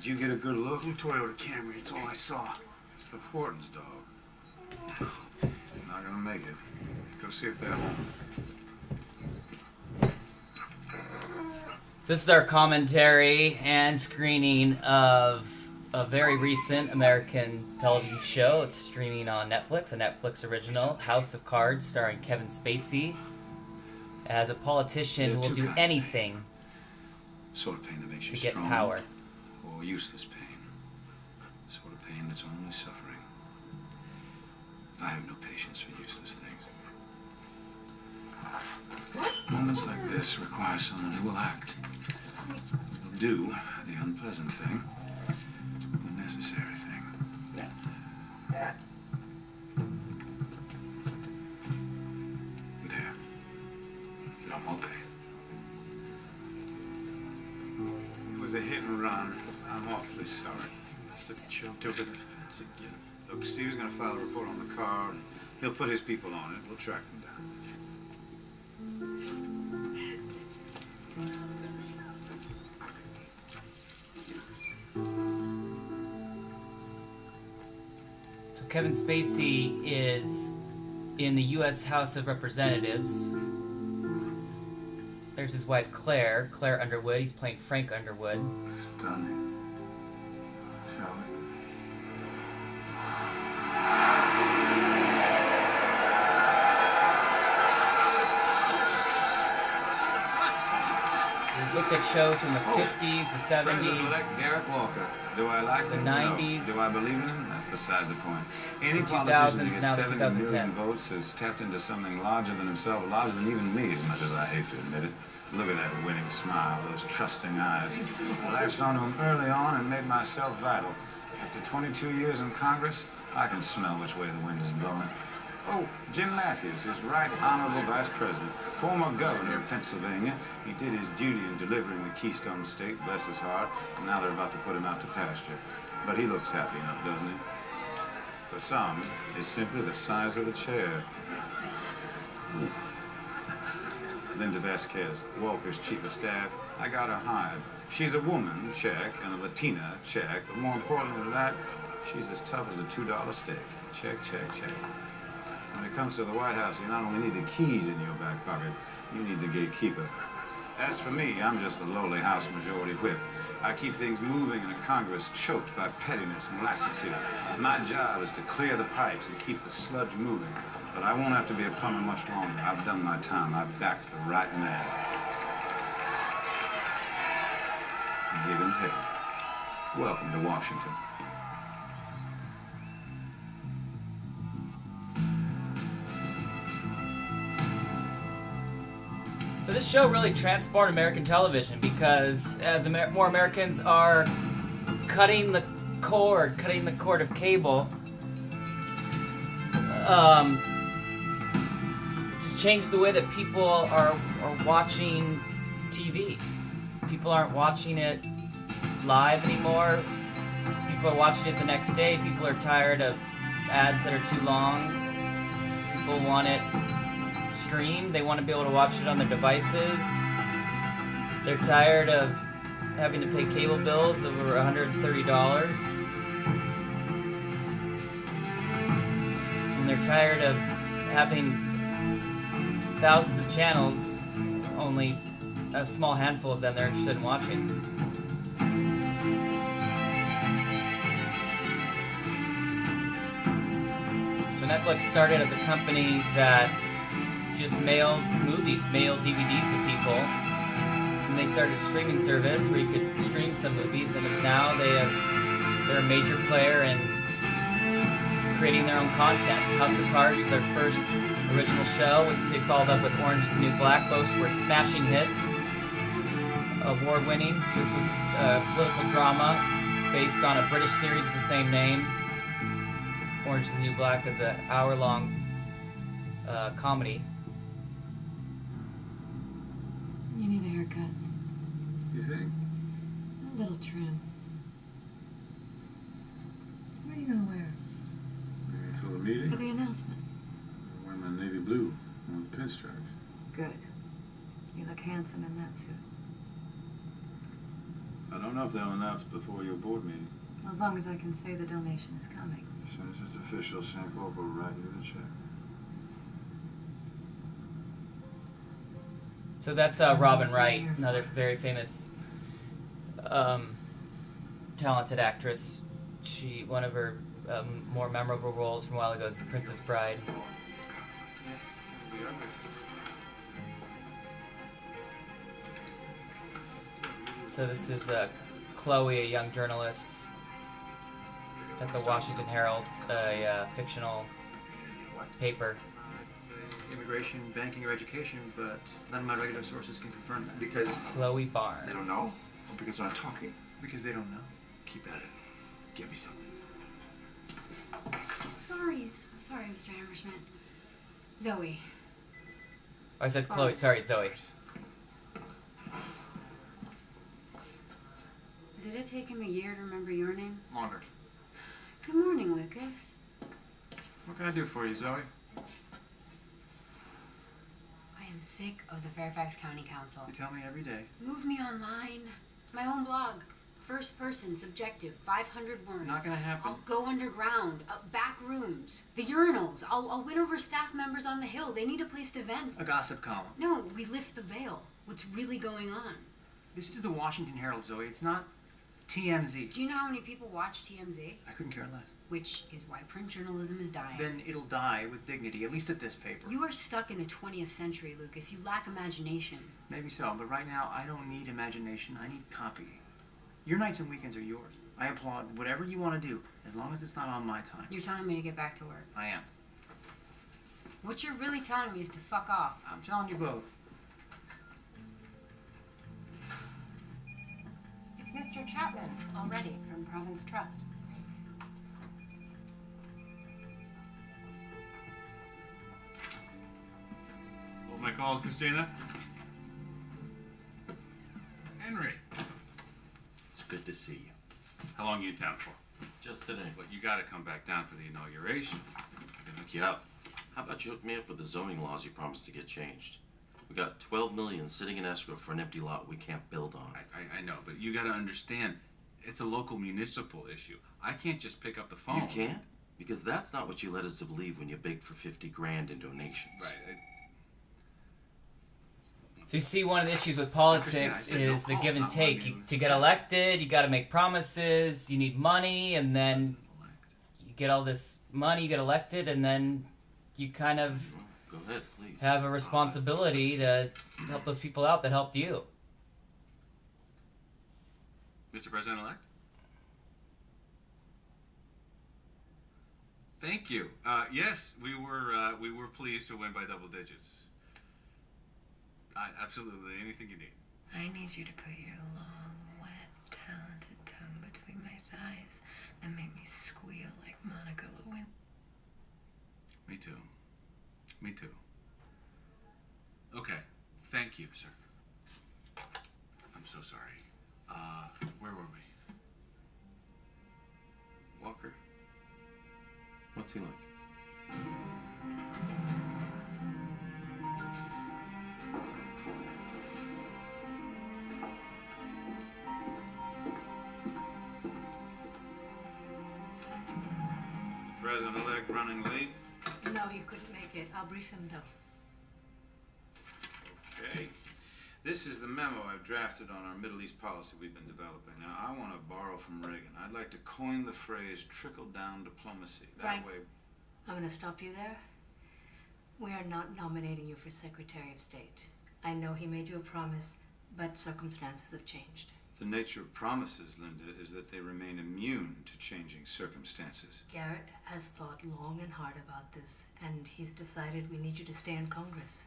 Did you get a good look? Blue Toyota Camry, it's all I saw. It's the Hortons, dog. He's not gonna make it. Go see if they're home. This is our commentary and screening of a very recent American television show. It's streaming on Netflix, a Netflix original, House of Cards, starring Kevin Spacey as a politician who will do anything sort of pain that makes you to get strong, power. or useless pain. Sort of pain that's only suffering. I have no patience for useless things. Moments like this require someone who will act. Will do the unpleasant thing, the necessary thing. There. No more pain. It was a hit and run. I'm awfully sorry. Must have jumped over the fence again. Look, Steve's gonna file a report on the car, and he'll put his people on it. We'll track them down. So Kevin Spacey is in the U.S. House of Representatives. There's his wife Claire Underwood. He's playing Frank Underwood. Stunning. Shall we? We've looked at shows from the 50s, the 70s, President-elect Garrett Walker. Do I like the him? 90s. No. Do I believe in him? That's beside the point. Any The politician 2000s, who now the gets 70 million 2010s. votes has tapped into something larger than himself, larger than even me, as much as I hate to admit it. Look at that winning smile, those trusting eyes. I latched onto him early on and made myself vital. After 22 years in Congress, I can smell which way the wind is blowing. Oh, Jim Matthews, his right honorable vice president, former governor of Pennsylvania. He did his duty in delivering the Keystone State, bless his heart, and now they're about to put him out to pasture. But he looks happy enough, doesn't he? For some, it's simply the size of the chair. Linda Vasquez, Walker's chief of staff, I got her hired. She's a woman, check, and a Latina, check, but more importantly than that, she's as tough as a $2 steak. Check, check, check. When it comes to the White House, you not only need the keys in your back pocket, you need the gatekeeper. As for me, I'm just the lowly House Majority Whip. I keep things moving in a Congress choked by pettiness and lassitude. My job is to clear the pipes and keep the sludge moving. But I won't have to be a plumber much longer. I've done my time. I've backed the right man. Give and take. Welcome to Washington. So this show really transformed American television because as more Americans are cutting the cord of cable, it's changed the way that people are watching TV. People aren't watching it live anymore. People are watching it the next day. People are tired of ads that are too long. People want it streamed. They want to be able to watch it on their devices. They're tired of having to pay cable bills over $130. And they're tired of having thousands of channels, only a small handful of them they're interested in watching. So Netflix started as a company that just mailed movies, mailed DVDs to people. And they started a streaming service where you could stream some movies, and now they're a major player in creating their own content. House of Cards was their first original show, which they followed up with Orange is the New Black. Both were smashing hits, award-winning. This was a political drama based on a British series of the same name. Orange is the New Black is an hour-long comedy. You need a haircut. You think? A little trim. What are you gonna wear? Maybe for the meeting? For the announcement. I'm wearing my navy blue with pinstripes. Good. You look handsome in that suit. I don't know if they'll announce before your board meeting. As long as I can say the donation is coming. As soon as it's official, Shankwell will write you the check. So that's Robin Wright, another very famous, talented actress. One of her more memorable roles from a while ago is The Princess Bride. So this is Chloe, a young journalist at the Washington Herald, a fictional paper. Immigration, banking, or education, but none of my regular sources can confirm that. Because Chloe Barnes. they don't know? Or because they're not talking? Because they don't know. Keep at it. Give me something. Sorry, Mr. Hammerschmidt. Zoe. Oh, I said Chloe. Sorry, Zoe. Did it take him a year to remember your name? Longer. Good morning, Lucas. What can I do for you, Zoe? I am sick of the Fairfax County Council. You tell me every day. Move me online. My own blog. First person, subjective, 500 words. Not gonna happen. I'll go underground, back rooms, the urinals. I'll win over staff members on the Hill. They need a place to vent. A gossip column. No, we lift the veil. What's really going on? This is the Washington Herald, Zoe. It's not TMZ. Do you know how many people watch TMZ? I couldn't care less. Which is why print journalism is dying. Then it'll die with dignity, at least at this paper. You are stuck in the 20th century, Lucas. You lack imagination. Maybe so, but right now I don't need imagination. I need copy. Your nights and weekends are yours. I applaud whatever you want to do, as long as it's not on my time. You're telling me to get back to work. I am. What you're really telling me is to fuck off. I'm telling you both. It's Mr. Chapman, already, from Province Trust. Hold my calls, Christina. Henry. It's good to see you. How long are you in town for? Just today. But you gotta come back down for the inauguration. I'm gonna hook you up. How about you hook me up with the zoning laws you promised to get changed? We got 12 million sitting in escrow for an empty lot we can't build on. I know, but you gotta understand, it's a local municipal issue. I can't just pick up the phone. You can't? Because that's not what you led us to believe when you begged for 50 grand in donations. Right. So you see, one of the issues with politics Christina, I said is no the give and call, take. To get elected, you got to make promises. You need money, and then you get all this money. You get elected, and then you kind of Go ahead, please. have a responsibility to help those people out that helped you. Mr. President-elect? Thank you. Yes, we were pleased to win by double digits. Absolutely, anything you need. I need you to put your long, wet, talented tongue between my thighs and make me squeal like Monica Lewinsky. Me too. Me too. Okay, thank you, sir. I'm so sorry. Where were we? Walker? What's he like? President-elect running late. No, he couldn't make it. I'll brief him, though. Okay. This is the memo I've drafted on our Middle East policy we've been developing. Now, I want to borrow from Reagan. I'd like to coin the phrase trickle-down diplomacy. That Frank, way... I'm going to stop you there. We are not nominating you for Secretary of State. I know he made you a promise, but circumstances have changed. The nature of promises, Linda, is that they remain immune to changing circumstances. Garrett has thought long and hard about this, and he's decided we need you to stay in Congress.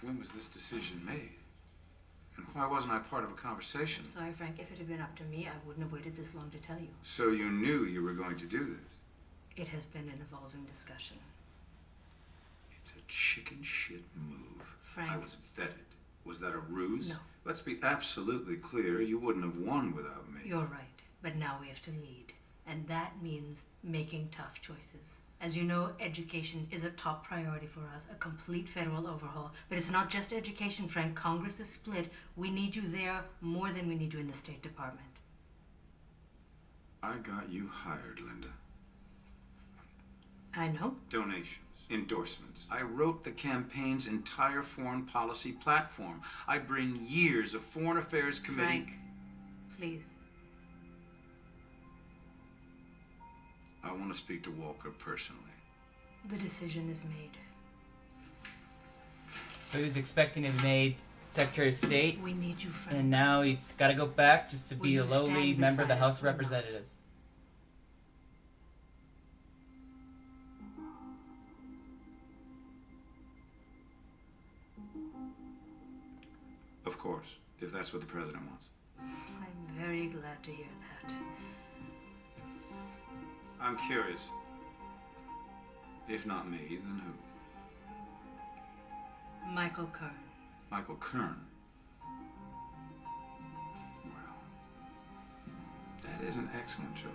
When was this decision made? And why wasn't I part of a conversation? I'm sorry, Frank. If it had been up to me, I wouldn't have waited this long to tell you. So you knew you were going to do this? It has been an evolving discussion. It's a chicken shit move. Frank. I was vetted. Was that a ruse? No. Let's be absolutely clear. You wouldn't have won without me. You're right, but now we have to lead, and that means making tough choices. As you know, education is a top priority for us, a complete federal overhaul. But it's not just education, Frank. Congress is split. We need you there more than we need you in the State Department. I got you hired, Linda. I know. Donations, endorsements. I wrote the campaign's entire foreign policy platform. I bring years of foreign affairs committee... Frank, please. I want to speak to Walker personally. The decision is made. So he was expecting to be made Secretary of State, We need you, Frank. and now he's got to go back just to Will be you a lowly stand member of the beside House us of or not? Representatives. Of course, if that's what the president wants. I'm very glad to hear that. I'm curious. If not me, then who? Michael Kern. Michael Kern. Well, that is an excellent choice.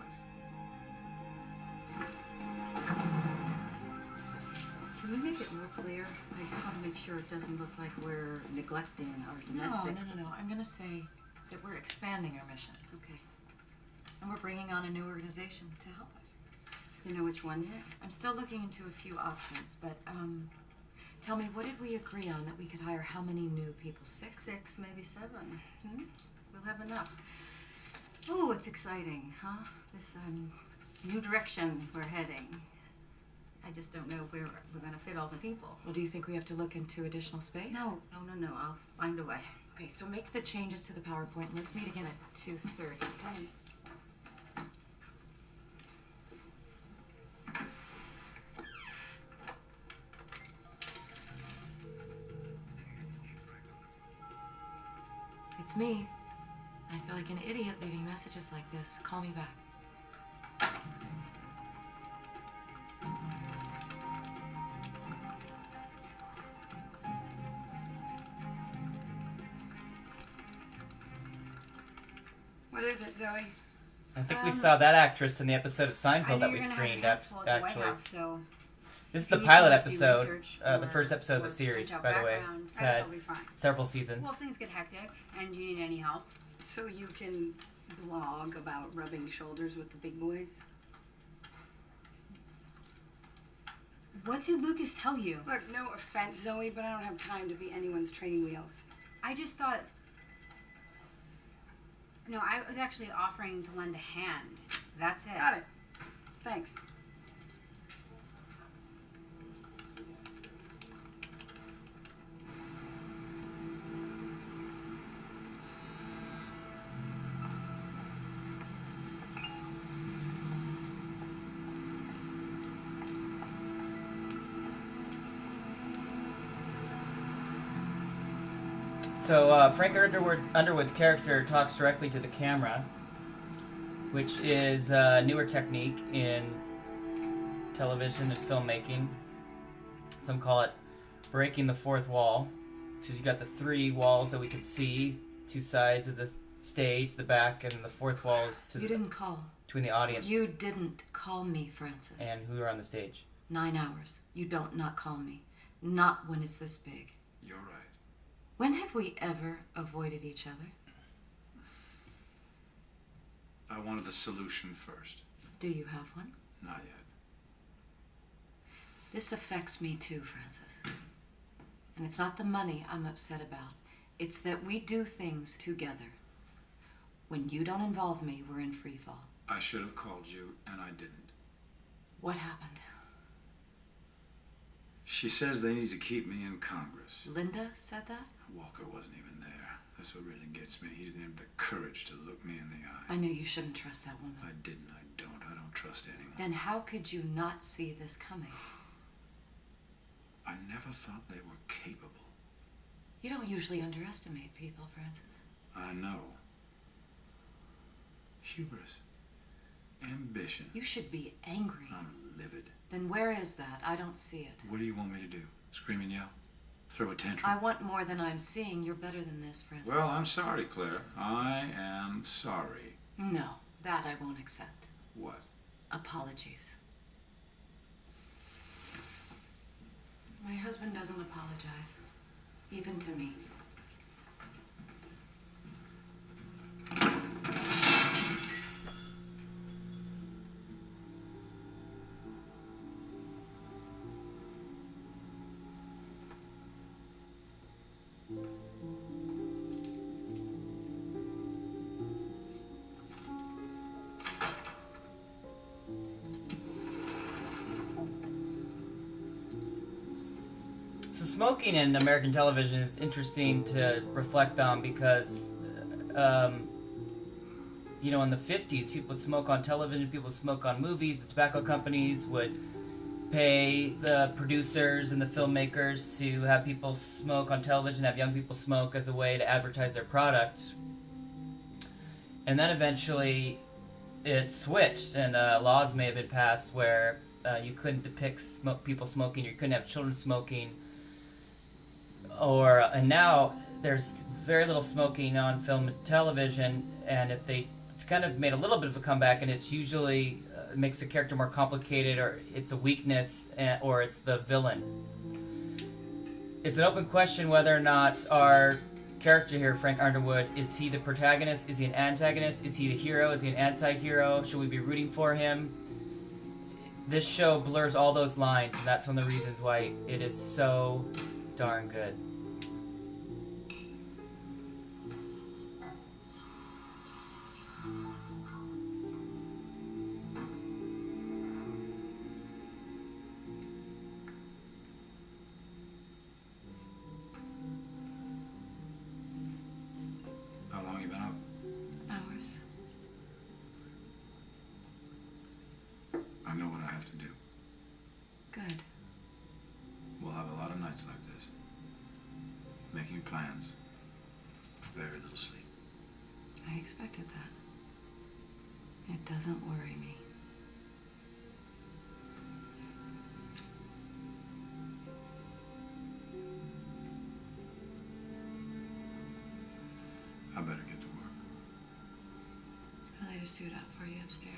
Can we make it more clear? I just want to make sure it doesn't look like we're neglecting our domestic. No. I'm going to say that we're expanding our mission. Okay. And we're bringing on a new organization to help us. Do you know which one yet? I'm still looking into a few options, but tell me, what did we agree on that we could hire how many new people? 6? 6, maybe 7. We'll have enough. Oh, it's exciting, huh? This new direction we're heading. I just don't know where we're going to fit all the people. Well, do you think we have to look into additional space? No. I'll find a way. Okay, so make the changes to the PowerPoint and let's meet again at 2:30. Okay. It's me. I feel like an idiot leaving messages like this. Call me back. What is it, Zoe? I think we saw that actress in the episode of I Seinfeld knew that you we were gonna screened, have hands full at the White actually. House, so This is the Can you pilot do episode, research the or- first episode of or the series, find out by the way. background? It's I had think it'll be fine. several seasons. Well, if things get hectic and you need any help. So you can blog about rubbing shoulders with the big boys? What did Lucas tell you? Look, no offense, Zoe, but I don't have time to be anyone's training wheels. I just thought. No, I was actually offering to lend a hand. That's it. Got it. Thanks. So Frank Underwood's character talks directly to the camera, which is a newer technique in television and filmmaking. Some call it breaking the fourth wall. So you got the 3 walls that we could see, 2 sides of the stage, the back, and the fourth wall is You didn't call. between the audience You didn't call me, Francis. and who are on the stage. 9 hours. You don't not call me. Not when it's this big. You're right. When have we ever avoided each other? I wanted the solution first. Do you have one? Not yet. This affects me too, Francis. And it's not the money I'm upset about. It's that we do things together. When you don't involve me, we're in free fall. I should have called you, and I didn't. What happened? She says they need to keep me in Congress. Linda said that? Walker wasn't even there. That's what really gets me. He didn't have the courage to look me in the eye. I knew you shouldn't trust that woman. I didn't. I don't trust anyone. Then how could you not see this coming? I never thought they were capable. You don't usually underestimate people, Francis. I know. Hubris. Ambition. You should be angry. I'm livid. Then where is that? I don't see it. What do you want me to do? Scream and yell? Throw a tantrum? I want more than I'm seeing. You're better than this, Francis. Well, I'm sorry, Claire. I am sorry. No, that I won't accept. What? Apologies. husband doesn't apologize, even to me. So smoking in American television is interesting to reflect on because, you know, in the 50s, people would smoke on television, people would smoke on movies, the tobacco companies would pay the producers and the filmmakers to have people smoke on television, have young people smoke as a way to advertise their product. And then eventually it switched, and laws may have been passed where you couldn't depict people smoking, you couldn't have children smoking. And now there's very little smoking on film and television, and it's kind of made a little bit of a comeback, and it's usually makes the character more complicated, or it's a weakness, or it's the villain. It's an open question whether or not our character here, Frank Underwood, is he the protagonist? Is he an antagonist? Is he the hero? Is he an anti-hero? Should we be rooting for him? This show blurs all those lines, and that's one of the reasons why it is so darn good. How long you been up? Hours. I know what I have to do. Good. We'll have a lot of nights like this. Making plans. Very little sleep. I expected that. It doesn't worry me. I better get to work. I laid a suit out for you upstairs.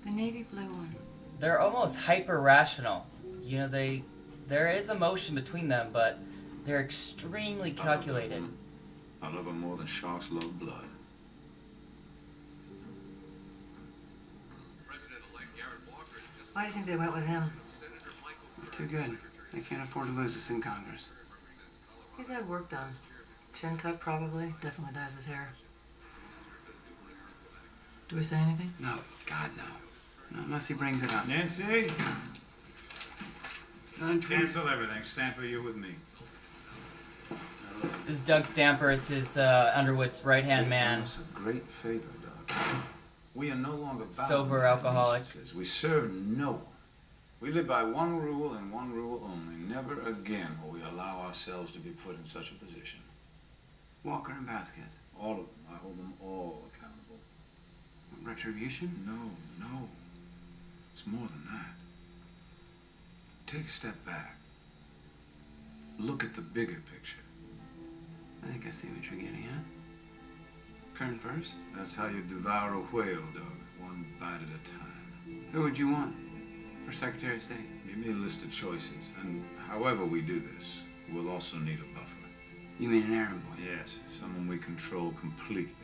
The navy blue one. They're almost hyper-rational. You know, there is emotion between them, but they're extremely calculated. I love them more than sharks love blood. Why do you think they went with him? Too good. They can't afford to lose us in Congress. He's had work done. Chin tuck probably. Definitely dyes his hair. Do we say anything? No, God, no. Not unless he brings it up. Nancy? Cancel everything. Stamper, you with me. This is Doug Stamper. It's his Underwood's right-hand man. It's a great favor, Doug. We are no longer bound Sober by alcoholic. allegiances. We serve no one. We live by one rule and one rule only. Never again will we allow ourselves to be put in such a position. Walker and Vasquez. All of them. I hold them all accountable. Retribution? No. It's more than that. Take a step back. Look at the bigger picture. I think I see what you're getting at. Kern first? That's how you devour a whale, Doug. One bite at a time. Who would you want for Secretary of State? Give me a list of choices, and however we do this, we'll also need a buffer. You mean an errand boy? Yes, someone we control completely.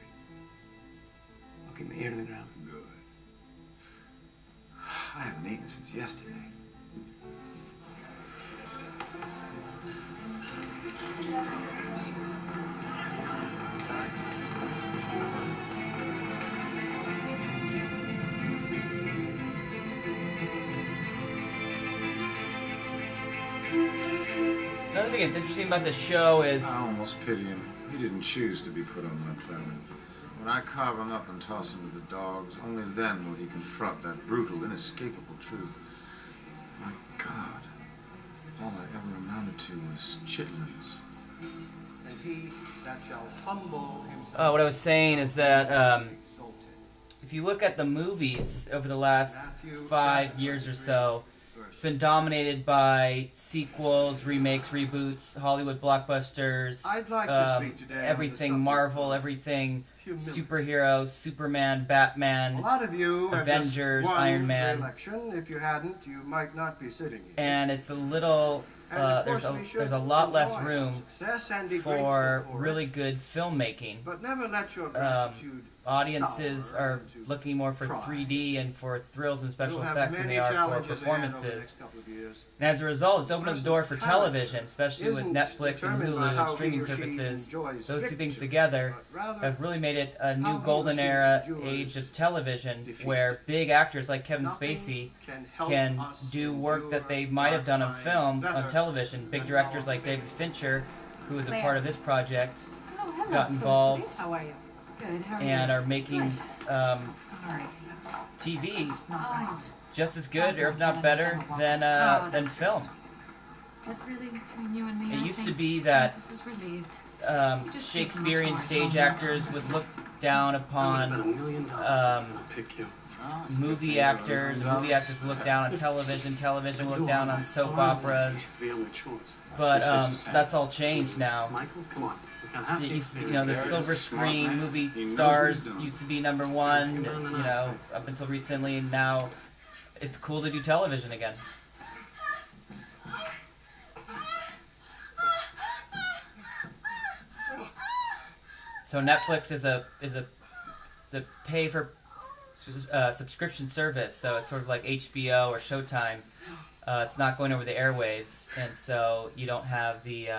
I'll keep my ear to the ground. Good. I haven't eaten since yesterday. Another thing that's interesting about this show is... I almost pity him. He didn't choose to be put on my planet. When I carve him up and toss him to the dogs, only then will he confront that brutal, inescapable truth. My God, all I ever amounted to was chitlins. And he that shall humble himself. what I was saying is that if you look at the movies over the last 5 years or so, It's been dominated by sequels, remakes, reboots, Hollywood blockbusters, I'd like to speak today on the everything subject Marvel, of everything humility. superheroes, Superman, A Batman, lot of you have Avengers, just won Iron Man. the election. If you hadn't, you might not be sitting here. And it's a little, And of there's course we should a lot less enjoy room success and be for grateful for really it, good filmmaking. but never let your gratitude Audiences sour are into looking more for pride. 3D and for thrills and special You'll have effects than many they are for challenges ahead over the performances. next couple of years. And as a result, it's opened up the door for Person's television, especially with isn't Netflix and determined by Hulu how and he streaming or she services. enjoys Those two things victory, together but rather have really made it a how new he golden or she era endures age of television defeat. where big actors like Kevin Nothing Spacey help can us do work that they endure might have done on dark film, times on better television. Big than directors our like David Fincher, who was a Claire. part of this project, Oh, hello. got involved How are you? Good. How are and you? are making Sorry. TV Not right. just as good, or if not better, than film. But really, between you and me, It I used to think be that Francis is relieved. Just Shakespearean keep stage my actors would look down upon movie actors, and movie actors would look down on television, television would look down on soap operas. But that's all changed now. It used to be, the silver screen movie stars used to be number one, up until recently, and now it's cool to do television again. So Netflix is a pay for subscription service, so it's sort of like HBO or Showtime. It's not going over the airwaves, and so you don't have the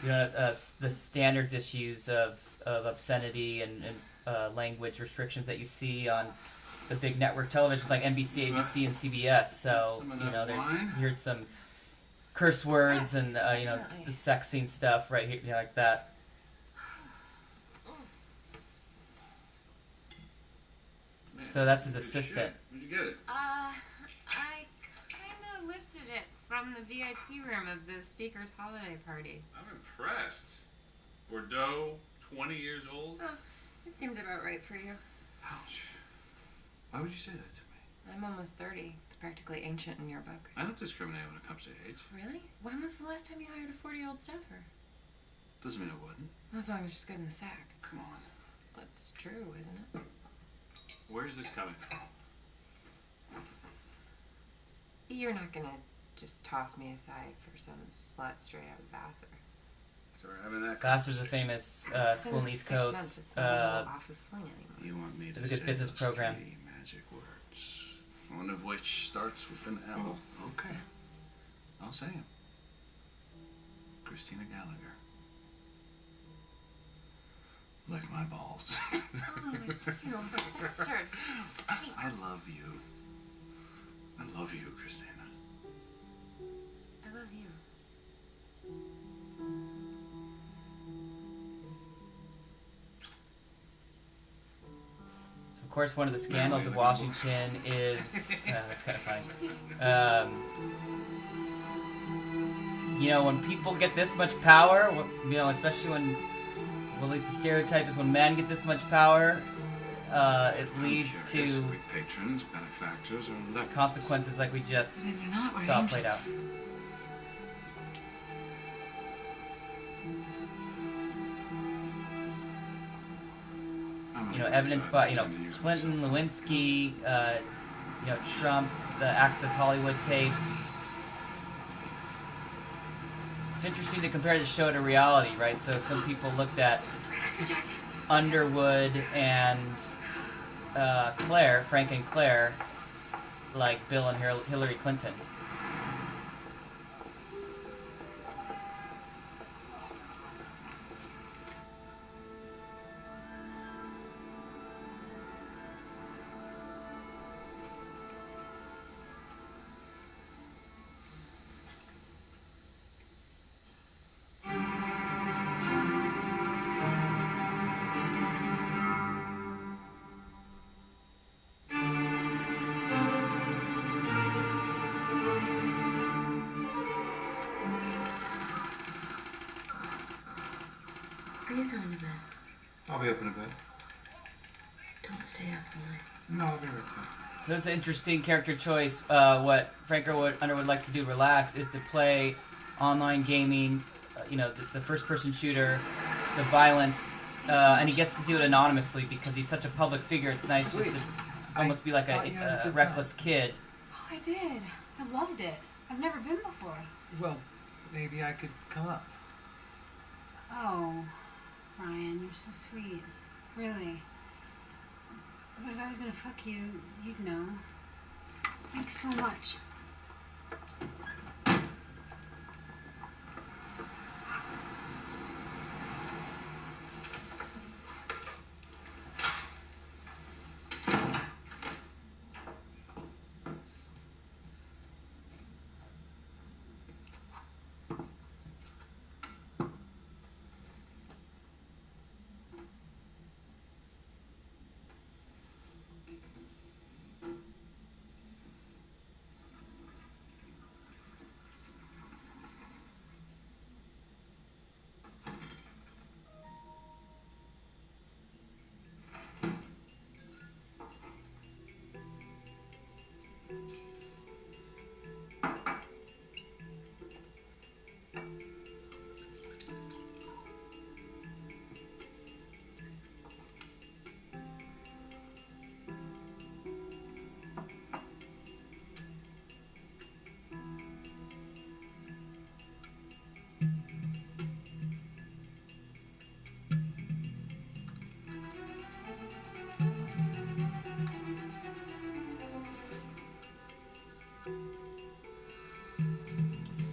the standards issues of obscenity and language restrictions that you see on the big network television like NBC, ABC, and CBS. So you heard some curse words and the sex scene stuff right here, like that. So that's his assistant. Where'd you get it? I kind of lifted it from the VIP room of the speaker's holiday party. I'm impressed. Bordeaux, 20 years old? Oh, it seemed about right for you. Ouch. Why would you say that to me? I'm almost 30. It's practically ancient in your book. I don't discriminate when it comes to age. Really? When was the last time you hired a 40-year-old staffer? Doesn't mean I wouldn't. As long as she's good in the sack. Come on. That's true, isn't it? Where's this coming from? You're not gonna just toss me aside for some slut straight out of Vassar. So we're having that Vassar's a conversation. famous school in the East 6 months, Coast. it's not a little office fling anymore. You want me to It's a good say business those program. 3 magic words, one of which starts with an L. Okay. I'll say them. Christina Gallagher. Like my balls. Oh, you bastard. I love you. I love you, Christina. I love you. So of course, one of the scandals of Washington is that's kind of funny. When people get this much power, especially when, well, at least the stereotype is when men get this much power, it leads to Like patrons, benefactors, or electors. consequences like we just Then you're not, we're saw angels. played out. Evidenced by Clinton, Lewinsky, Trump, the Access Hollywood tape. It's interesting to compare the show to reality, right? So some people looked at Underwood and Frank and Claire, like Bill and Hillary Clinton. Are you going to bed? I'll be up in a bit. Don't stay up all night. No, I'll be right back. So it's an interesting character choice. What Frank Underwood likes to do, relax, is to play online gaming, the first-person shooter, the violence, and he gets to do it anonymously because he's such a public figure. It's nice just to almost be like a reckless kid. Oh, I did. I loved it. I've never been before. Well, maybe I could come up. Oh, Brian, you're so sweet. Really. But if I was gonna fuck you, you'd know. Thanks so much.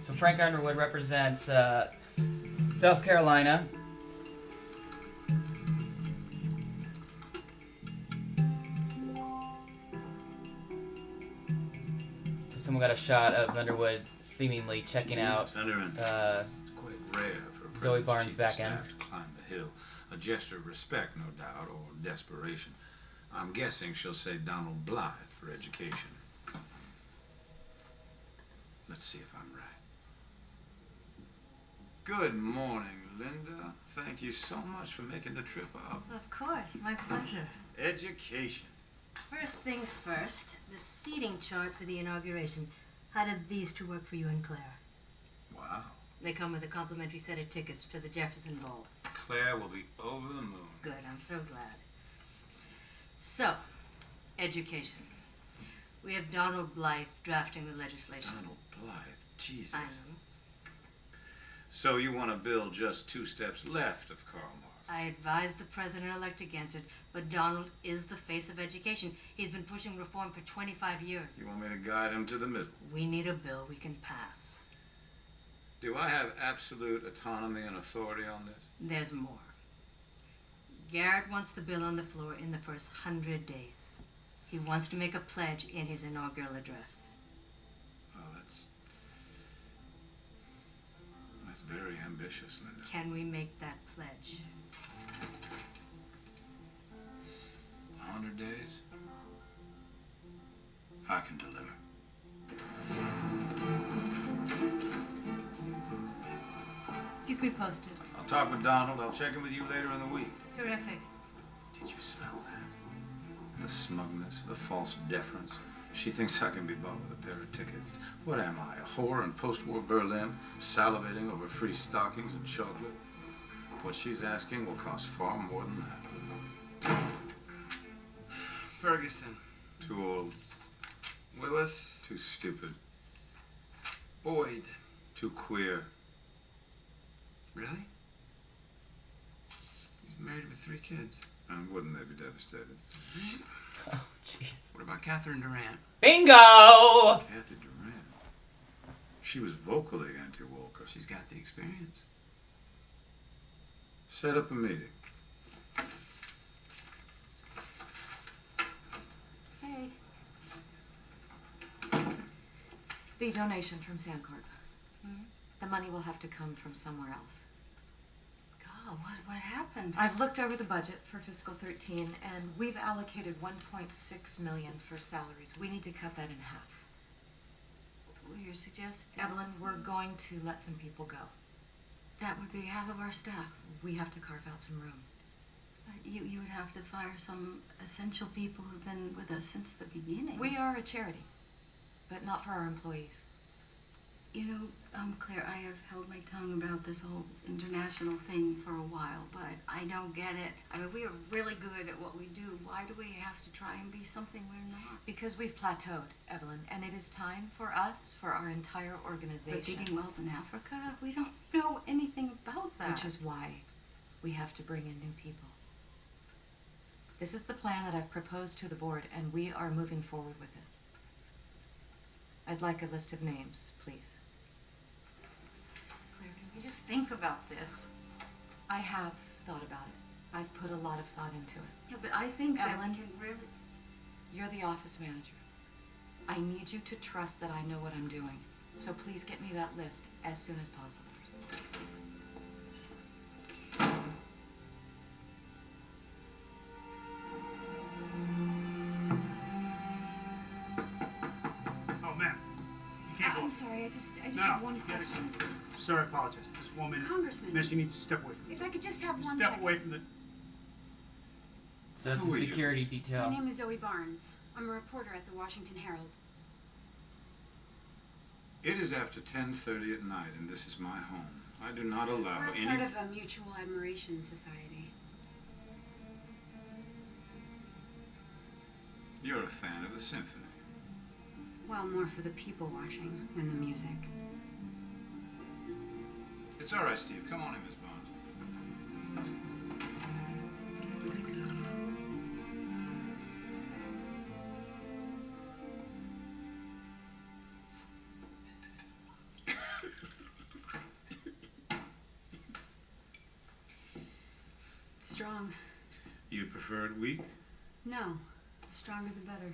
So Frank Underwood represents South Carolina. So someone got a shot of Underwood seemingly checking out It's quite rare for a Zoe president's Barnes' chief of back end. staff to climb the hill. A gesture of respect, no doubt, or desperation. I'm guessing she'll say Donald Blythe for education. Let's see if I'm right. Good morning, Linda. Thank you so much for making the trip up. Of course, my pleasure. Education. First things first, the seating chart for the inauguration. How did these two work for you and Claire? Wow. They come with a complimentary set of tickets to the Jefferson Bowl. Claire will be over the moon. Good, I'm so glad. So, education. We have Donald Blythe drafting the legislation. Donald Blythe, Jesus. I know. So you want a bill just 2 steps left of Karl Marx? I advised the president-elect against it, but Donald is the face of education. He's been pushing reform for 25 years. You want me to guide him to the middle? We need a bill we can pass. Do I have absolute autonomy and authority on this? There's more. Garrett wants the bill on the floor in the first 100 days. He wants to make a pledge in his inaugural address. Oh, that's very ambitious, Linda. Can we make that pledge? 100 days? I can deliver. Keep me posted. I'll talk with Donald. I'll check in with you later in the week. Terrific. Did you smell that? The smugness, the false deference. She thinks I can be bought with a pair of tickets. What am I, a whore in post-war Berlin, salivating over free stockings and chocolate? What she's asking will cost far more than that. Ferguson. Too old. Willis. Too stupid. Boyd. Too queer. Really? He's married with 3 kids. And wouldn't they be devastated? Oh, jeez. What about Catherine Durant? Bingo! Kathy Durant. She was vocally anti-Walker. She's got the experience. Set up a meeting. Hey. The donation from Sandcorp. The money will have to come from somewhere else. God, what happened? I've looked over the budget for fiscal 13, and we've allocated $1.6 million for salaries. We need to cut that in half. Well, you're suggesting... Evelyn, we're going to let some people go. That would be half of our staff. We have to carve out some room. You would have to fire some essential people who've been with us since the beginning. We are a charity, but not for our employees. You know, Claire, I have held my tongue about this whole international thing for a while, but I don't get it. I mean, we are really good at what we do. Why do we have to try and be something we're not? Because we've plateaued, Evelyn, and it is time for us, for our entire organization. But digging wells in Africa? We don't know anything about that. Which is why we have to bring in new people. This is the plan that I've proposed to the board, and we are moving forward with it. I'd like a list of names, please. Claire, can we just think about this? I have thought about it. I've put a lot of thought into it. Yeah, but I think Evelyn, that we can really... You're the office manager. I need you to trust that I know what I'm doing. So please get me that list as soon as possible. Oh, ma'am, you can't go. I'm sorry, I just No, have one you gotta question. go. Sir, I apologize. Just 1 minute. Congressman. Miss, you need to step away from me. If I could just have one Step second. away from the... So that's Who the are you? security detail. My name is Zoe Barnes. I'm a reporter at the Washington Herald. It is after 10:30 at night, and this is my home. I do not allow We're any... part of a mutual admiration society. You're a fan of the symphony. Well, more for the people watching than the music. It's all right, Steve. Come on in, Miss Barnes. It's strong. You prefer it weak? No, the stronger the better.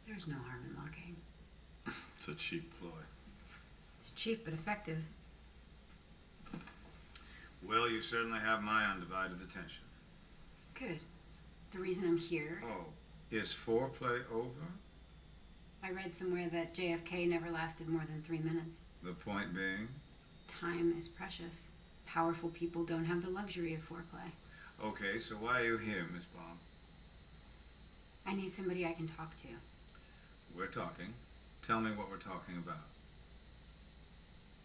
There's no harm in locking. It's a cheap ploy. It's cheap but effective. Well, you certainly have my undivided attention. Good. The reason I'm here, Oh, is foreplay over? I read somewhere that JFK never lasted more than 3 minutes. The point being? Time is precious. Powerful people don't have the luxury of foreplay. Okay, so why are you here, Miss Barnes? I need somebody I can talk to. We're talking. Tell me what we're talking about.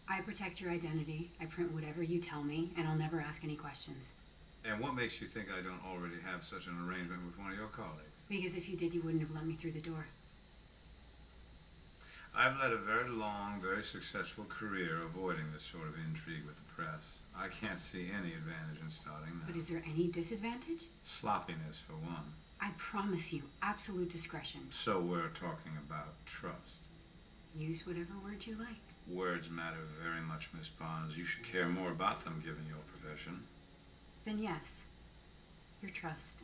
I protect your identity. I print whatever you tell me, and I'll never ask any questions. And what makes you think I don't already have such an arrangement with one of your colleagues? Because if you did, you wouldn't have let me through the door. I've led a very long, very successful career avoiding this sort of intrigue with the press. I can't see any advantage in starting now. But is there any disadvantage? Sloppiness, for one. I promise you, absolute discretion. So we're talking about trust. Use whatever word you like. Words matter very much, Miss Barnes. You should care more about them given your profession. Then yes, your trust.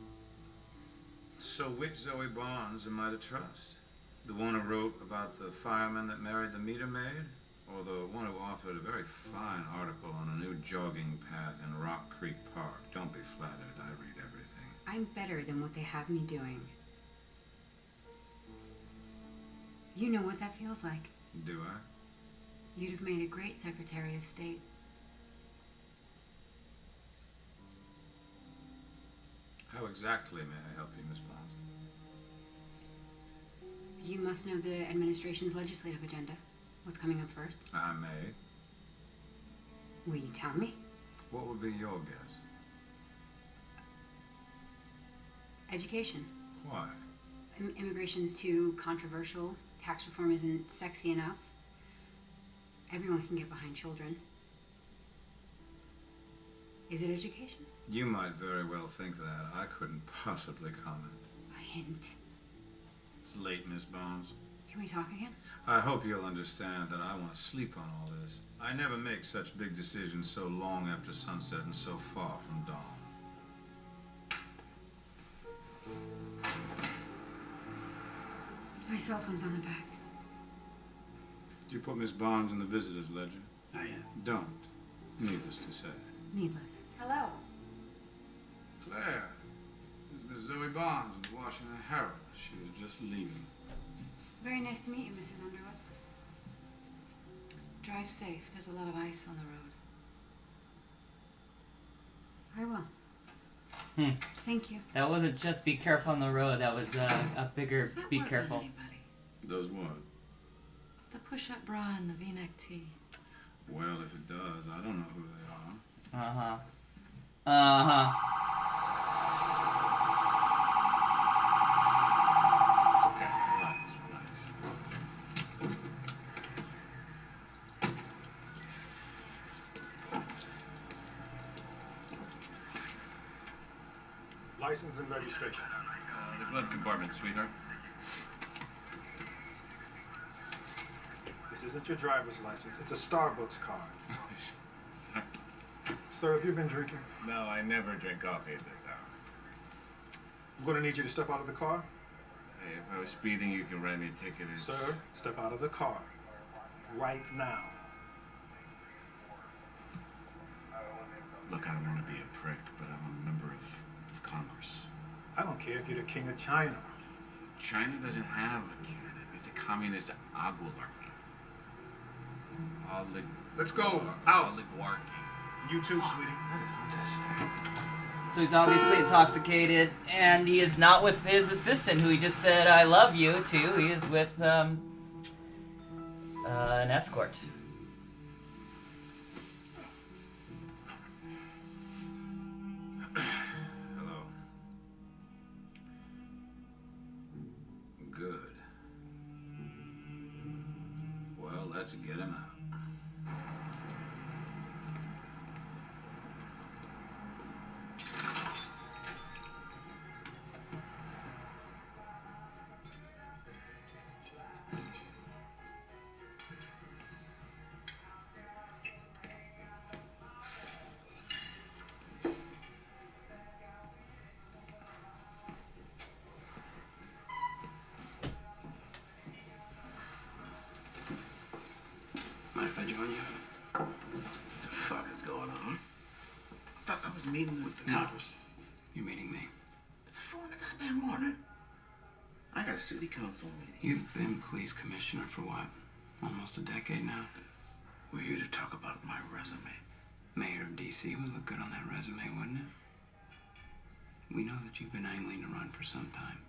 So which Zoe Barnes am I to trust? The one who wrote about the fireman that married the meter maid? Or the one who authored a very fine article on a new jogging path in Rock Creek Park? Don't be flattered, I read everything. I'm better than what they have me doing. You know what that feels like. Do I? You'd have made a great Secretary of State. How exactly may I help you, Miss Barnes? You must know the administration's legislative agenda. What's coming up first? I may. Will you tell me? What would be your guess? Education. Why? Immigration's too controversial. Tax reform isn't sexy enough. Everyone can get behind children. Is it education? You might very well think that. I couldn't possibly comment. A hint. It's late, Miss Barnes. Can we talk again? I hope you'll understand that I want to sleep on all this. I never make such big decisions so long after sunset and so far from dawn. My cell phone's on the back. Did you put Miss Barnes in the visitor's ledger? Not yet. Don't. Needless to say. Needless. Hello. Claire, this is Miss Zoe Barnes of the Washington Herald. She was just leaving. Very nice to meet you, Mrs. Underwood. Drive safe. There's a lot of ice on the road. I will. Hmm. Thank you. That wasn't just be careful on the road. That was a bigger Does that be work on careful. anybody? Does what? The push-up bra and the V-neck tee. Well, if it does, I don't know who they are. Uh-huh. Uh-huh. Okay, relax, relax. License and registration. The glove compartment, sweetheart. This isn't your driver's license. It's a Starbucks card. Sorry. Sir, have you been drinking? No, I never drink coffee at this hour. I'm going to need you to step out of the car. Hey, if I was speeding, you can write me a ticket. Sir, step out of the car. Right now. Look, I don't want to be a prick, but I'm a member of Congress. I don't care if you're the king of China. China doesn't have a king. It's a communist oligarchy. Let's go. Out. Oligarchy. You too, sweetie. That is hard to say. So he's obviously intoxicated, and he is not with his assistant, who he just said, I love you, to. He is with, an escort. Hello. Good. Well, let's get him out. Mind if I join you? What the fuck is going on? I thought I was meeting with the Congress. You're meeting me. It's 4 in the goddamn morning. I got a city council meeting. You've been police commissioner for what? Almost a decade now. We're here to talk about my resume. Mayor of D.C. would look good on that resume, wouldn't it? We know that you've been angling to run for some time.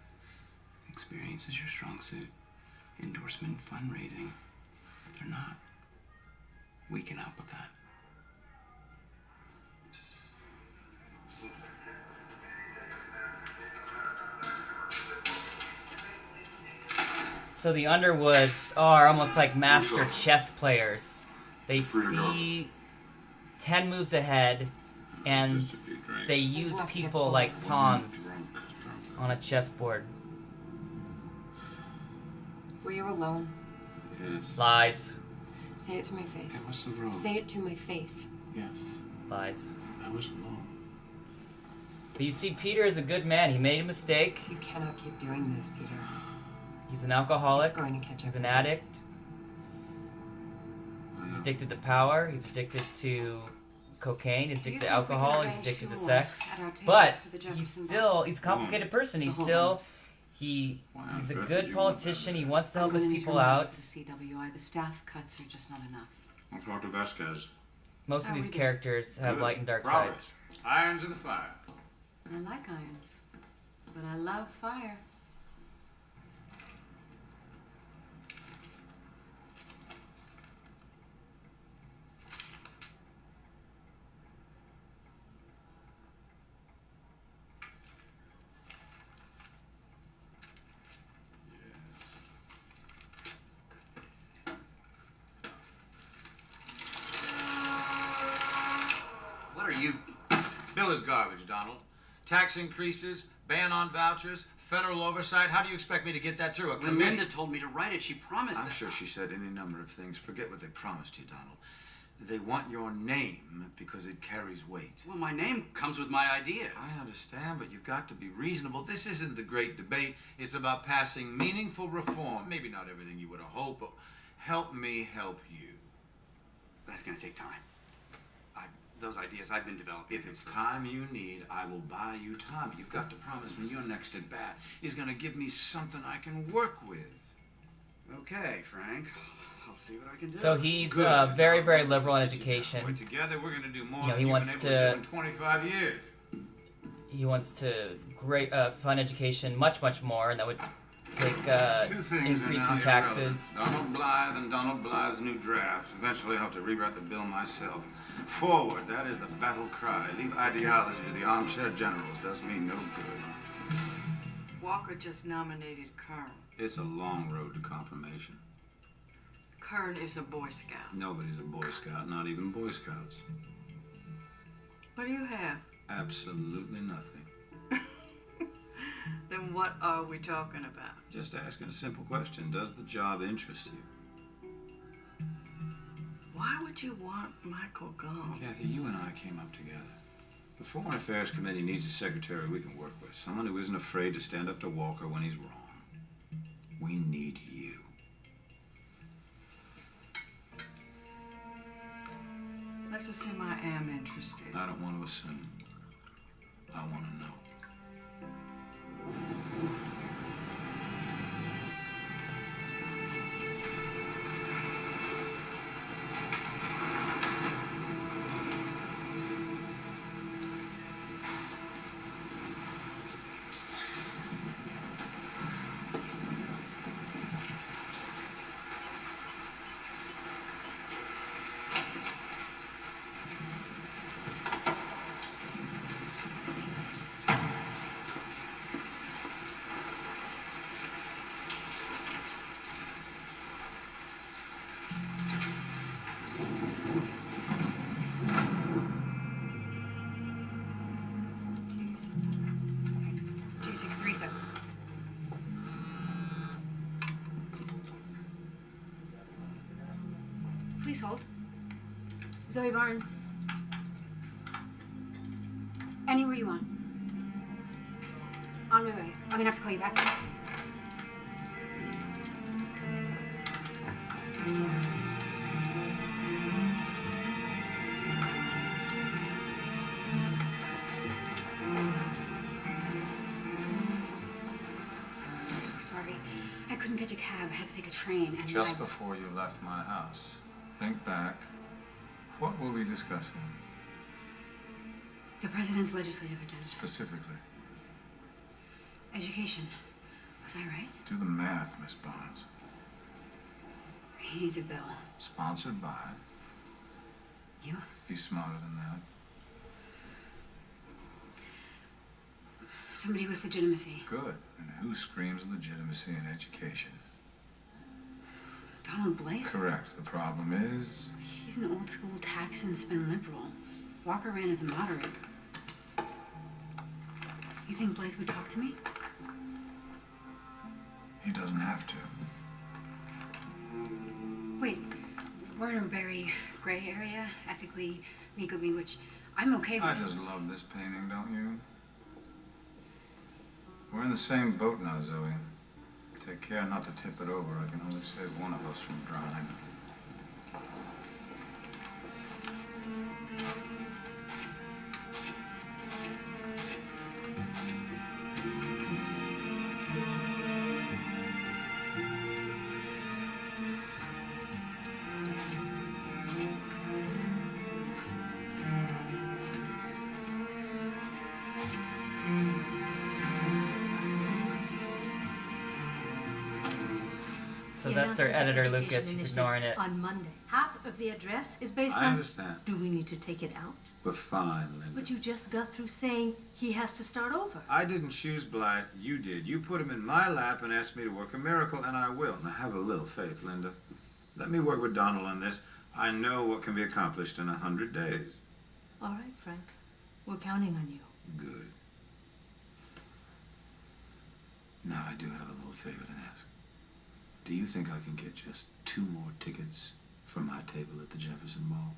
Experience is your strong suit. Endorsement and fundraising, they're not. We can help with that. So the Underwoods are almost like master chess players. They see 10 moves ahead, and they use people like pawns on a chessboard. Were you alone? Yes. Lies. Say it to my face. Hey, what's the room? Say it to my face. Yes. Lies. I was alone. But you see, Peter is a good man. He made a mistake. You cannot keep doing this, Peter. He's an alcoholic. It's going to catch He's an everything. addict. He's addicted to power. He's addicted to cocaine. He's addicted to alcohol. He's addicted to sex. But he's a complicated person. He's still, he's a good politician. He wants to help his people out. CWI, the staff cuts are just not enough. I'll talk to Vasquez. Most of these we do? characters have Good. light and dark Roberts. sides. Irons in the fire. I like irons, but I love fire. What are you? Bill is garbage, Donald. Tax increases, ban on vouchers, federal oversight. How do you expect me to get that through a committee? Linda told me to write it. She promised I'm that. sure she said any number of things. Forget what they promised you, Donald. They want your name because it carries weight. Well, my name comes with my ideas. I understand, but you've got to be reasonable. This isn't the great debate. It's about passing meaningful reform. Maybe not everything you would have hoped, but help me help you. That's going to take time. Those ideas I've been developing. If it's time you need, I will buy you time. You've got to promise me your next at bat is going to give me something I can work with. Okay, Frank. I'll see what I can do. So he's Good. very, very liberal in education. We're together, we're going to do more You know, than he you've wants been able to to- do in 25 years. He wants to fund education much, much more, and that would take Two things increase are now in taxes. irrelevant. Donald Blythe and Donald Blythe's new drafts. Eventually I'll have to rewrite the bill myself. Forward, that is the battle cry. Leave ideology to the armchair generals. Does me no good. Walker just nominated Kern. It's a long road to confirmation. Kern is a Boy Scout. Nobody's a Boy Scout, not even Boy Scouts. What do you have? Absolutely nothing. Then what are we talking about? Just asking a simple question. Does the job interest you? Why would you want Michael gone? Kathy, you and I came up together. The Foreign Affairs Committee needs a secretary we can work with. Someone who isn't afraid to stand up to Walker when he's wrong. We need you. Let's assume I am interested. I don't want to assume. I want to know. Please hold. Zoe Barnes. Anywhere you want. On my way. I'm gonna have to call you back. Sorry. I couldn't catch a cab. I had to take a train. And Just before you left my house, think back. What were we discussing? The president's legislative agenda. Specifically? Education. Was I right? Do the math, Miss Barnes. He needs a bill. Sponsored by? You? Be smarter than that. Somebody with legitimacy. Good. And who screams legitimacy in education? Donald Blythe? Correct. The problem is... He's an old school tax and spin liberal. Walker ran as a moderate. You think Blythe would talk to me? He doesn't have to. Wait, we're in a very gray area, ethically, legally, which I'm okay with. I just love this painting, don't you? We're in the same boat now, Zoe. Take care not to tip it over. I can only save one of us from drowning. So that's our editor, Lucas. He's ignoring it. On Monday. Half of the address is based on... I understand. Do we need to take it out? We're fine, Linda. But you just got through saying he has to start over. I didn't choose Blythe, you did. You put him in my lap and asked me to work a miracle, and I will. Now have a little faith, Linda. Let me work with Donald on this. I know what can be accomplished in 100 days. All right, Frank. We're counting on you. Good. Now I do have a little favor to ask. Do you think I can get just 2 more tickets for my table at the Jefferson Mall?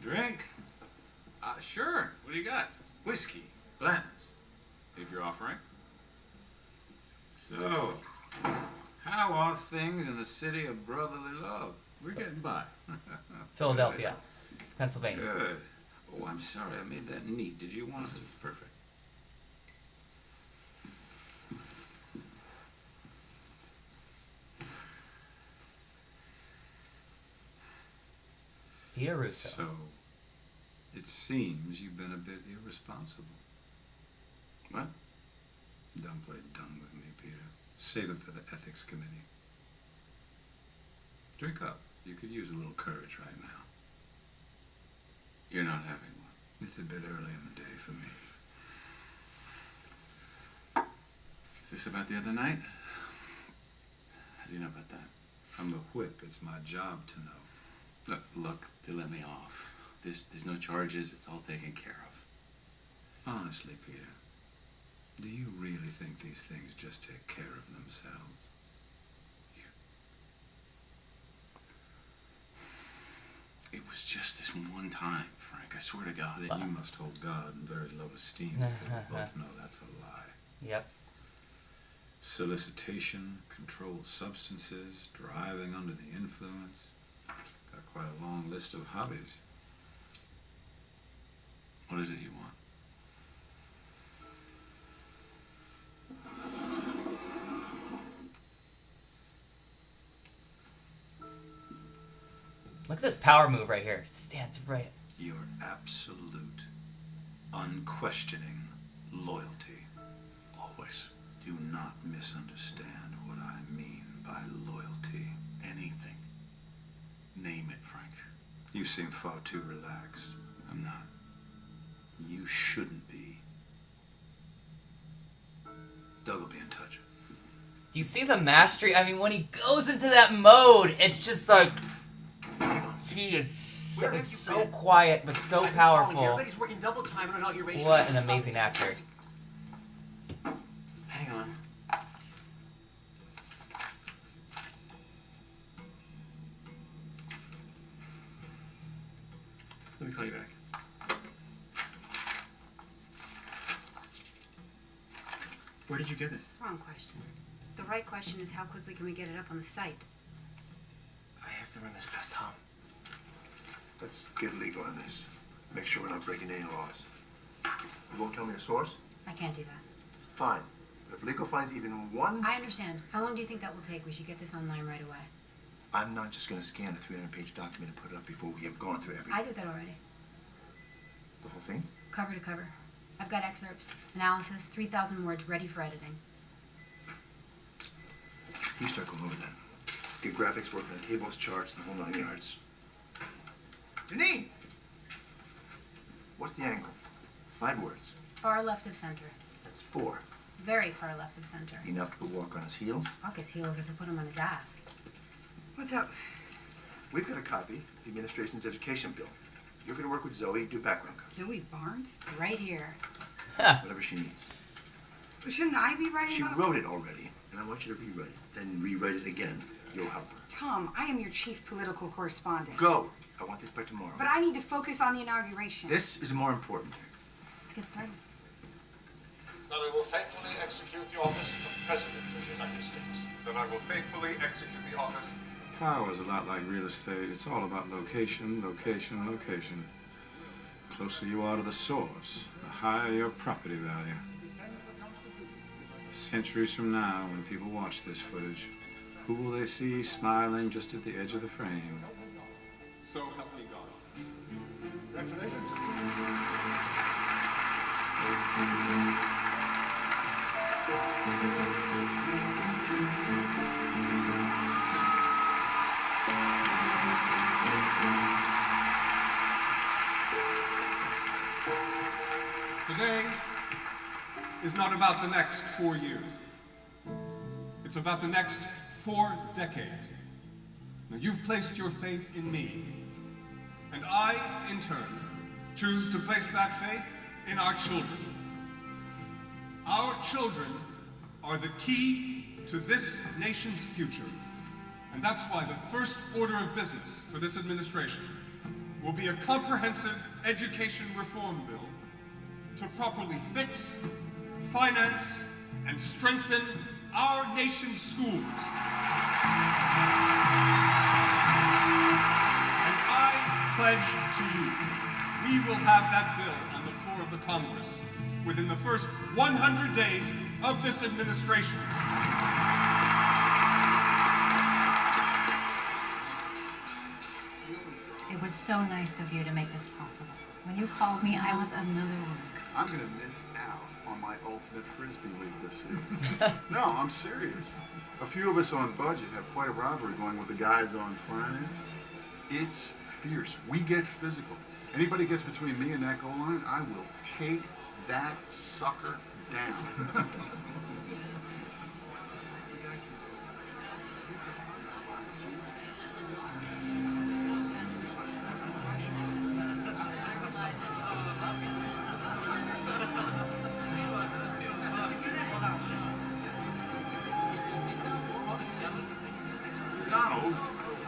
Drink? Sure. What do you got? Whiskey. Blanton's. If you're offering. So, how are things in the city of brotherly love? We're getting by. Philadelphia, Pennsylvania. Good. Oh, I'm sorry, I made that neat. Did you want This to? is perfect. Peter Russo. So, it seems you've been a bit irresponsible. What? Don't play dumb with me, Peter. Save it for the ethics committee. Drink up. You could use a little courage right now. You're not having one. It's a bit early in the day for me. Is this about the other night? How do you know about that? I'm the whip. It's my job to know. Look, they let me off. There's no charges. It's all taken care of. Honestly, Peter, do you really think these things just take care of themselves? It was just this one time, Frank. I swear to God. Then you must hold God in very low esteem, because we both know that's a lie. Yep. Solicitation, controlled substances, driving under the influence. Got quite a long list of hobbies. What is it you want? Look at this power move right here. Stands right. Your absolute, unquestioning loyalty. Always. Do not misunderstand what I mean by loyalty. Anything. Name it, Frank. You seem far too relaxed. I'm not. You shouldn't be. Doug will be in touch. Do you see the mastery? I mean, when he goes into that mode, it's just like he is so quiet but so powerful. Everybody's working double time on inauguration. What an amazing actor. Hang on. Let me call you back. Where did you get this? Wrong question. The right question is how quickly can we get it up on the site? I have to run this past Tom. Let's get legal on this. Make sure we're not breaking any laws. You won't tell me your source? I can't do that. Fine. But if legal finds even one... I understand. How long do you think that will take? We should get this online right away. I'm not just going to scan a 300-page document and put it up before we have gone through everything. I did that already. The whole thing? Cover to cover. I've got excerpts, analysis, 3,000 words ready for editing. You start going over that. Get graphics working on tables, charts, the whole 9 yards. Janine! What's the angle? 5 words. Far left of center. That's 4. Very far left of center. Enough to put Walker on his heels? Fuck his heels as to put him on his ass. What's up? We've got a copy of the administration's education bill. You're going to work with Zoe, do background coverage. Zoe Barnes? Right here. Whatever she needs. But shouldn't I be writing She wrote it already, and I want you to rewrite it. Then rewrite it again. You'll help her. Tom, I am your chief political correspondent. Go! I want this by tomorrow. But I need to focus on the inauguration. This is more important. Let's get started. That I will faithfully execute the office of President of the United States. That I will faithfully execute the office. Power is a lot like real estate. It's all about location, location, location. The closer you are to the source, the higher your property value. Centuries from now, when people watch this footage, who will they see smiling just at the edge of the frame? So help me God. Congratulations. Today is not about the next 4 years. It's about the next 4 decades. Now, you've placed your faith in me, and I, in turn, choose to place that faith in our children. Our children are the key to this nation's future, and that's why the first order of business for this administration will be a comprehensive education reform bill to properly fix, finance, and strengthen our nation's schools. And I pledge to you we will have that bill on the floor of the Congress within the first 100 days of this administration. It was so nice of you to make this possible. When you called me, I was another woman. I'm going to miss out on my ultimate Frisbee league this season. No, I'm serious. A few of us on budget have quite a rivalry going with the guys on finance. It's fierce. We get physical. Anybody gets between me and that goal line, I will take that sucker down. Donald,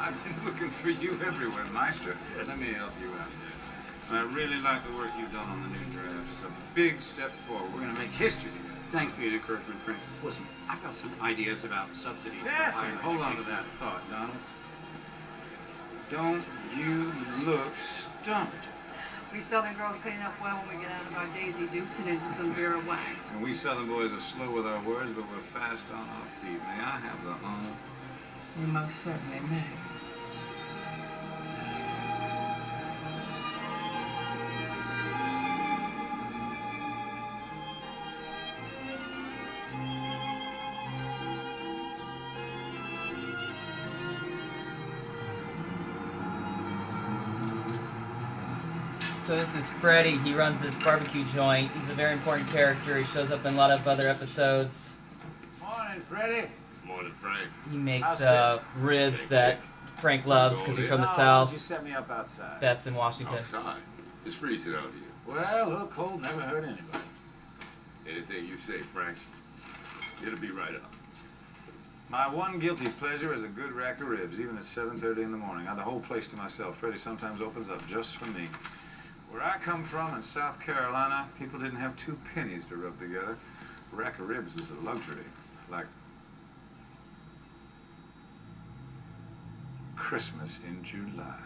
I've been looking for you everywhere, Meister. Let me help you out there. I really like the work you've done on the new draft. It's a big step forward. We're going to make history together. Thanks for your encouragement, Francis. Listen, I've got some ideas about subsidies. Yeah, hold on to that thought, Donald. Don't you look stumped. We Southern girls clean up well when we get out of our Daisy Dukes and into some Vera Wang. And we Southern boys are slow with our words, but we're fast on our feet. May I have the honor? You most certainly may. So this is Freddy. He runs this barbecue joint. He's a very important character. He shows up in a lot of other episodes. Morning, Freddy. Morning, Frank. He makes ribs that Frank loves because he's from the South. You set me up outside. Best in Washington. Outside? It's freezing out here. Well, a little cold never hurt anybody. Anything you say, Frank, it'll be right up. My one guilty pleasure is a good rack of ribs, even at 7:30 in the morning. I have the whole place to myself. Freddy sometimes opens up just for me. Where I come from in South Carolina, people didn't have 2 pennies to rub together. A rack of ribs was a luxury, like Christmas in July.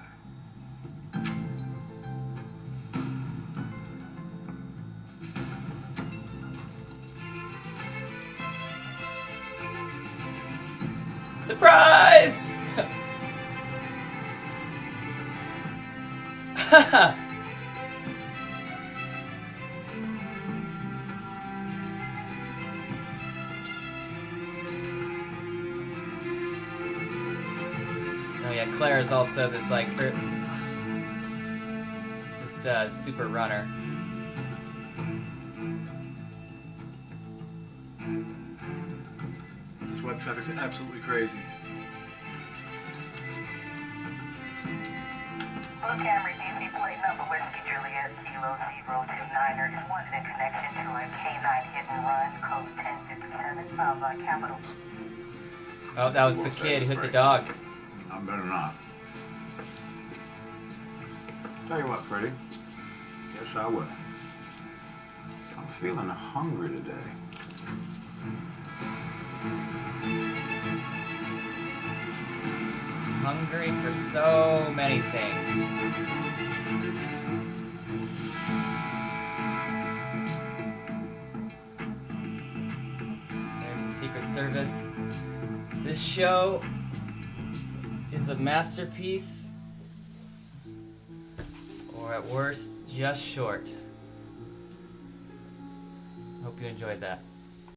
Surprise! Oh yeah, Claire is also this like this super runner. This web traffic's absolutely crazy. Look, Camry, DC plate number Whiskey Juliet 0029er is wanted in connection to a K9 hit and run, code 1057 of Capital. Oh, that was the kid who hit the dog. I better not. Tell you what, Freddie. Yes, I will. I'm feeling hungry today. Hungry for so many things. There's the Secret Service. This show is a masterpiece, or at worst, just short. Hope you enjoyed that.